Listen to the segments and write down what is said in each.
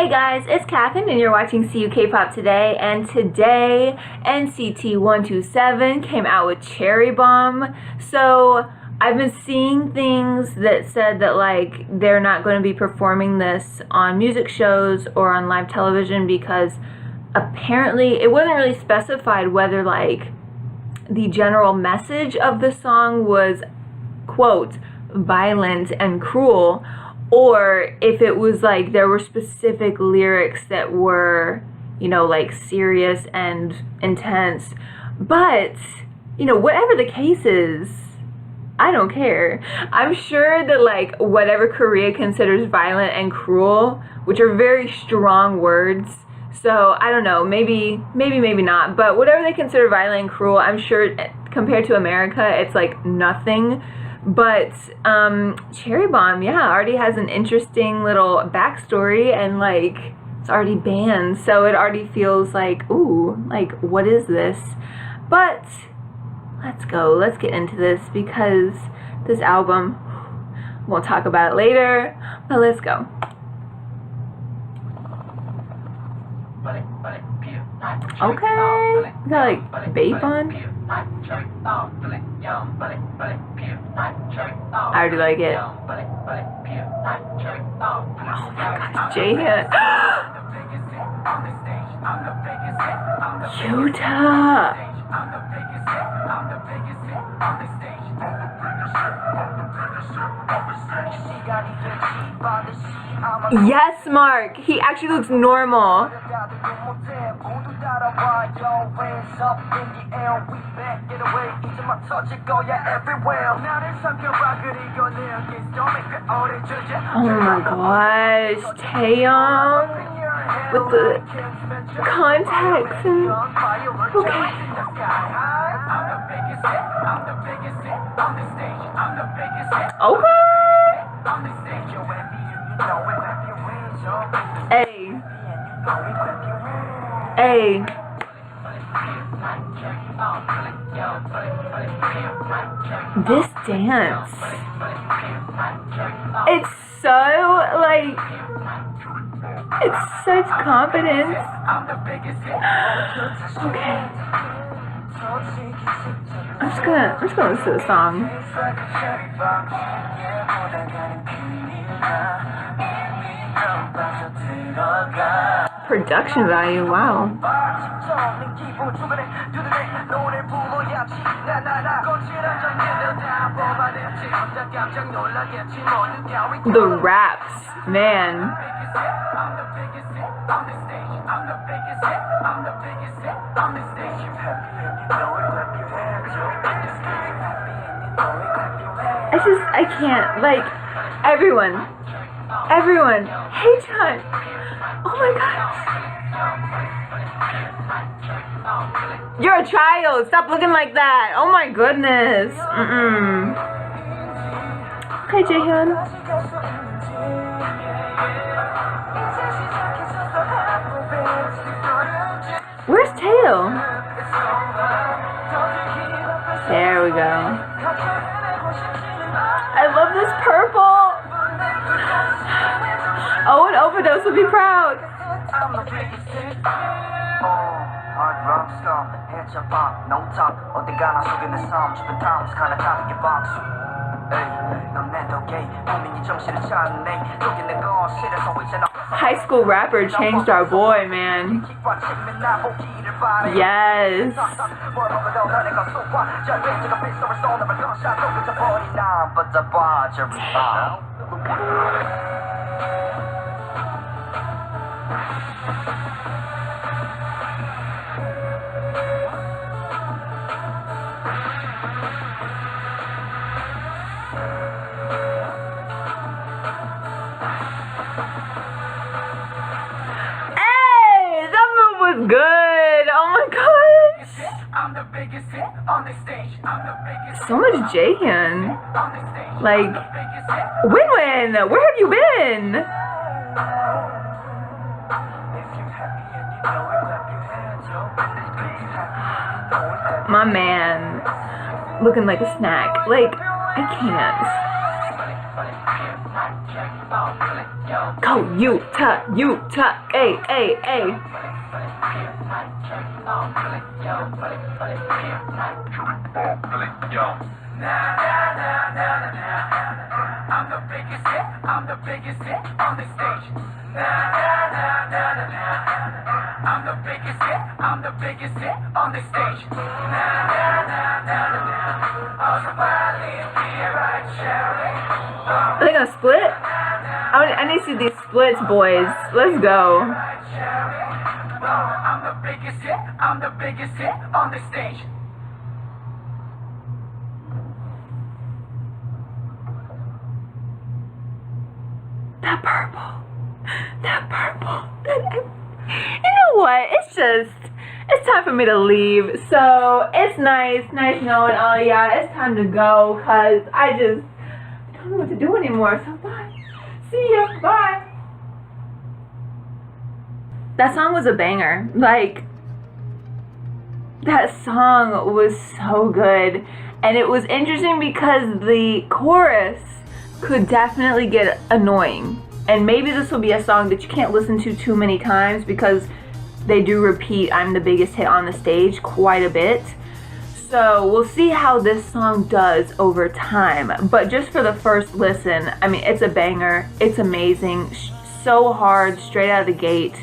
Hey guys, it's Catherine and you're watching CUKpop Today, and today NCT127 came out with Cherry Bomb. So I've been seeing things that said that like they're not going to be performing this on music shows or on live television because apparently it wasn't really specified whether like the general message of the song was, quote, violent and cruel, or if it was like there were specific lyrics that were, you know, like serious and intense. But, you know, whatever the case is, I don't care. I'm sure that like whatever Korea considers violent and cruel, which are very strong words, so I don't know, maybe not, but whatever they consider violent and cruel, I'm sure compared to America, it's like nothing. But Cherry Bomb, yeah, already has an interesting little backstory, and like it's already banned, so it already feels like, ooh, like what is this? But let's get into this because this album, we'll talk about it later, but let's go. Okay, we got like vape on. I already like it. Oh my gosh, Jaehyun. Utah. Yes, Mark. He actually looks normal. Oh my gosh, Taeyong with the contacts and okay. Okay. Hey. This dance. It's so like, it's such confidence. Okay. I'm just gonna listen to the song. Production value, wow. The raps, man. I can't, like, everyone, hey John, oh my gosh, you're a child, stop looking like that, oh my goodness, Okay, Jaehyun. Where's Taeyong? There we go. I love this purple. Oh, and Overdose would be proud. High school rapper changed our boy, man. Yes. Good. Oh my gosh. So much Jaehyun. Like, Win-Win, where have you been? My man, looking like a snack. Like, I can't. Go Utah, Utah, ay, ay, ay. I'm the biggest hit, I'm the biggest hit on the stage. I'm the biggest hit, I'm the biggest hit on the stage. Are they gonna split? I need to see these splits, boys. Let's go. I'm the biggest hit, I'm the biggest hit on the stage. That purple. That purple. You know what? It's time for me to leave. So it's nice knowing, oh yeah, it's time to go, because I don't know what to do anymore. So bye. See ya. Bye. That song was a banger. Like, that song was so good. And it was interesting because the chorus could definitely get annoying. And maybe this will be a song that you can't listen to too many times, because they do repeat I'm the biggest hit on the stage quite a bit. So we'll see how this song does over time. But just for the first listen, I mean, it's a banger. It's amazing. So hard straight out of the gate.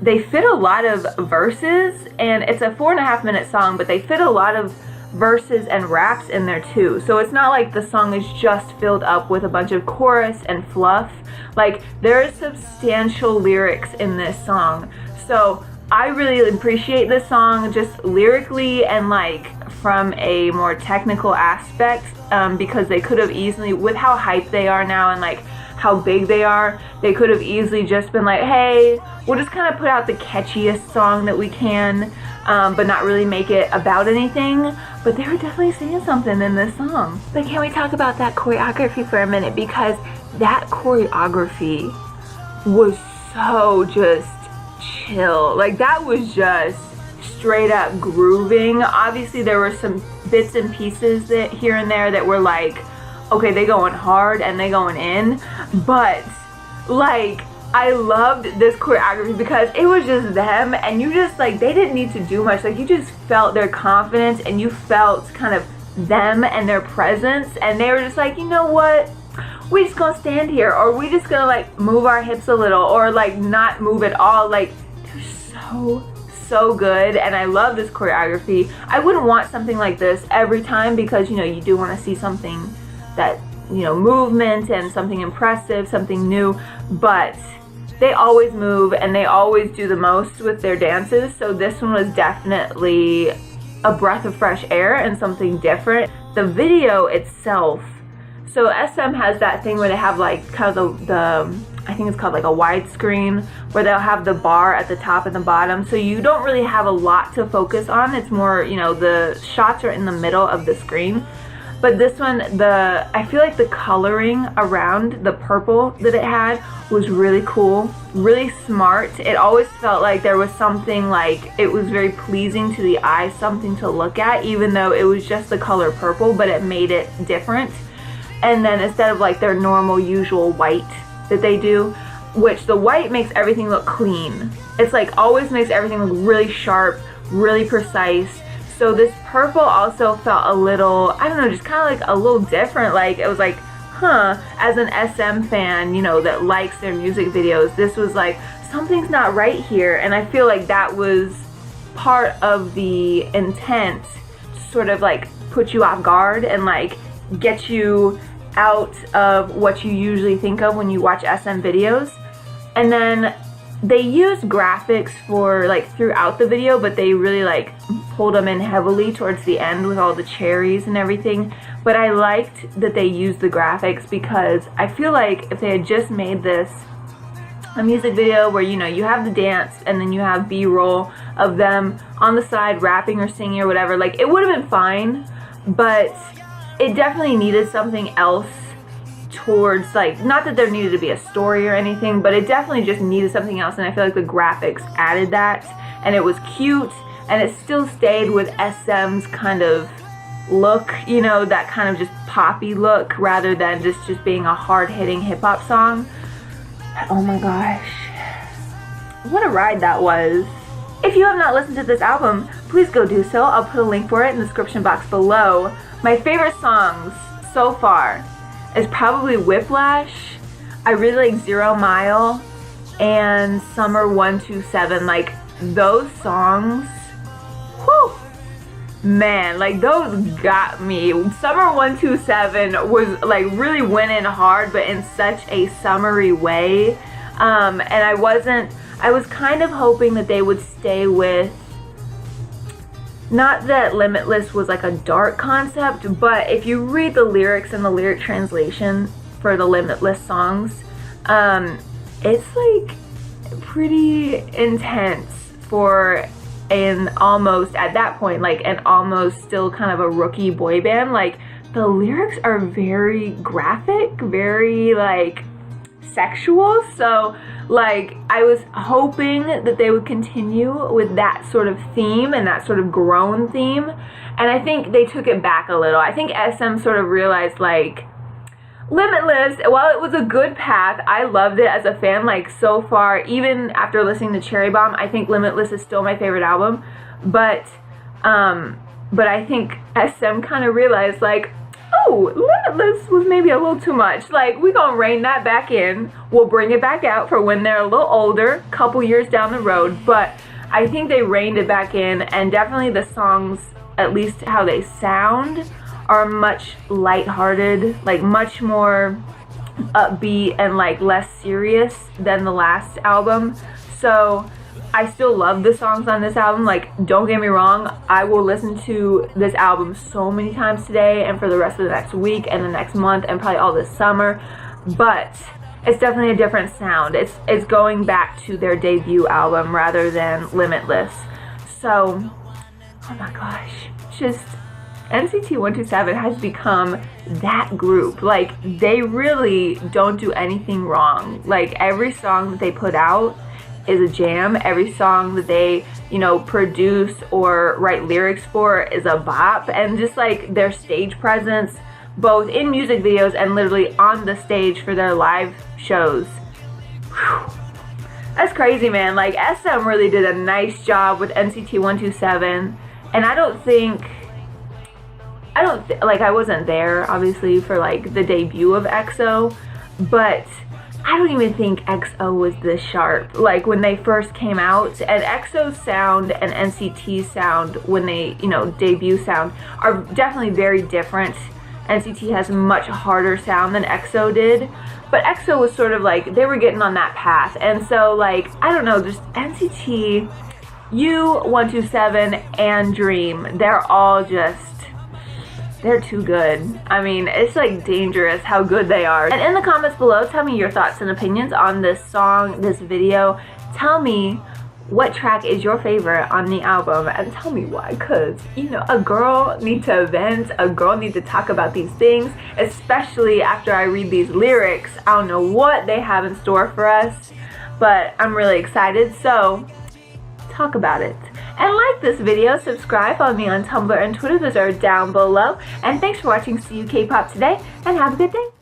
They fit a lot of verses, and it's a 4.5-minute song, but they fit a lot of verses and raps in there too. So it's not like the song is just filled up with a bunch of chorus and fluff. Like, there is substantial lyrics in this song. So I really appreciate this song just lyrically and like from a more technical aspect, because they could have easily, with how hyped they are now and like how big they are, they could have easily just been like, hey, we'll just kind of put out the catchiest song that we can, but not really make it about anything. But they were definitely saying something in this song. But can we talk about that choreography for a minute? Because that choreography was so just chill. Like, that was just straight up grooving. Obviously there were some bits and pieces that here and there that were like, okay, they going hard and they going in, but like, I loved this choreography because it was just them, and you just like, they didn't need to do much. Like, you just felt their confidence, and you felt kind of them and their presence, and they were just like, you know what, we just gonna stand here, or we just gonna like move our hips a little, or like not move at all. Like, they're so good, and I love this choreography. I wouldn't want something like this every time, because you know, you do want to see something that, you know, movement and something impressive, something new, but they always move and they always do the most with their dances. So this one was definitely a breath of fresh air and something different. The video itself, so SM has that thing where they have like kind of the I think it's called like a widescreen, where they'll have the bar at the top and the bottom, so you don't really have a lot to focus on. It's more, you know, the shots are in the middle of the screen. But this one, I feel like the coloring around the purple that it had was really cool, really smart. It always felt like there was something, like, it was very pleasing to the eye, something to look at, even though it was just the color purple, but it made it different. And then instead of like their normal usual white that they do, which the white makes everything look clean. It's like always makes everything look really sharp, really precise. So this purple also felt a little, I don't know, just kind of like a little different. Like, it was like, huh, as an SM fan, you know, that likes their music videos, this was like, something's not right here. And I feel like that was part of the intent to sort of like put you off guard and like get you out of what you usually think of when you watch SM videos. And then they used graphics for like throughout the video, but they really like pulled them in heavily towards the end with all the cherries and everything. But I liked that they used the graphics, because I feel like if they had just made this a music video where, you know, you have the dance and then you have B-roll of them on the side rapping or singing or whatever, like, it would have been fine. But it definitely needed something else towards, like, not that there needed to be a story or anything, but it definitely just needed something else, and I feel like the graphics added that, and it was cute, and it still stayed with SM's kind of look, you know, that kind of just poppy look rather than just being a hard-hitting hip-hop song. Oh my gosh, what a ride that was. If you have not listened to this album, please go do so. I'll put a link for it in the description box below. My favorite songs so far is probably Whiplash. I really like 0 Mile and Summer 127. Like, those songs, whew, man, like, those got me. Summer 127 was like really went in hard, but in such a summery way. And I was kind of hoping that they would stay with, not that Limitless was like a dark concept, but if you read the lyrics and the lyric translation for the Limitless songs, it's like pretty intense for an almost, at that point, like an almost still kind of a rookie boy band. Like, the lyrics are very graphic, very like sexual. So like, I was hoping that they would continue with that sort of theme and that sort of grown theme, and I think they took it back a little. I think SM sort of realized, like, Limitless, while it was a good path, I loved it as a fan. Like, so far, even after listening to Cherry Bomb, I think Limitless is still my favorite album, but I think SM kind of realized, like, oh, Limitless was maybe a little too much. Like, we gonna rein that back in. We'll bring it back out for when they're a little older, couple years down the road. But I think they reined it back in, and definitely the songs, at least how they sound, are much lighthearted, like much more upbeat and like less serious than the last album. So I still love the songs on this album. Like, don't get me wrong, I will listen to this album so many times today and for the rest of the next week and the next month and probably all this summer. But it's definitely a different sound. It's going back to their debut album rather than Limitless. So, oh my gosh, just NCT127 has become that group. Like, they really don't do anything wrong. Like, every song that they put out is a jam. Every song that they, you know, produce or write lyrics for is a bop. And just like their stage presence, both in music videos and literally on the stage for their live shows, whew, that's crazy, man. Like, SM really did a nice job with NCT127, and I wasn't there obviously for like the debut of EXO, but I don't even think EXO was this sharp like when they first came out. And EXO's sound and NCT's sound when they, you know, debut sound are definitely very different. NCT has much harder sound than EXO did, but EXO was sort of like, they were getting on that path. And so, like, I don't know, just NCT, U127 and Dream, they're all just, they're too good. I mean, it's like dangerous how good they are. And in the comments below, tell me your thoughts and opinions on this song, this video. Tell me what track is your favorite on the album, and tell me why, because, you know, a girl needs to vent, a girl needs to talk about these things, especially after I read these lyrics. I don't know what they have in store for us, but I'm really excited, so talk about it. And like this video, subscribe, follow me on Tumblr and Twitter, those are down below. And thanks for watching CUKpopToday, and have a good day.